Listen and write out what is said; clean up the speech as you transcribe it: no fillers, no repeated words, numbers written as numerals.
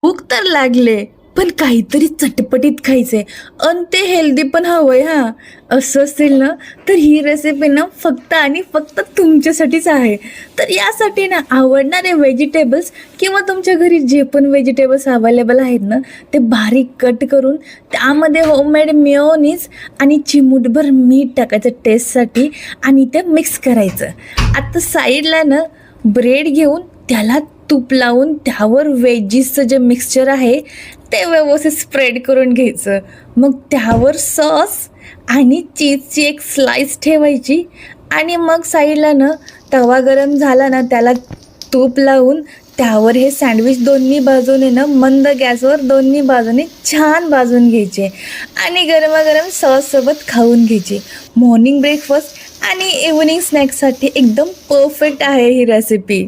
भूक तर लागले, पण काहीतरी चटपटीत खायचंय आणि ते हेल्दी पण हवंय हां. असं असेल ना, तर ही रेसिपी ना फक्त आणि फक्त तुमच्यासाठीच आहे. तर यासाठी ना आवडणारे व्हेजिटेबल्स किंवा तुमच्या घरी जे पण व्हेजिटेबल्स अवेलेबल आहेत ना, ते बारीक कट करून त्यामध्ये होममेड मेयोनीज आणि चिमूटभर मीठ टाकायचं टेस्टसाठी आणि ते मिक्स करायचं. आता साईडला ना ब्रेड घेऊन त्याला तूप लावून त्यावर वेजीसचं जे मिक्सचर आहे ते व्यवस्थित स्प्रेड करून घ्यायचं. मग त्यावर सॉस आणि चीजची एक स्लाइस ठेवायची आणि मग साईडला ना तवा गरम झाला ना त्याला तूप लावून त्यावर हे सँडविच दोन्ही बाजूने ना मंद गॅसवर दोन्ही बाजूने छान भाजून घ्यायचे आणि गरमागरम सॉससोबत खाऊन घ्यायचे. मॉर्निंग ब्रेकफास्ट आणि इव्हनिंग स्नॅक्ससाठी एकदम परफेक्ट आहे ही रेसिपी.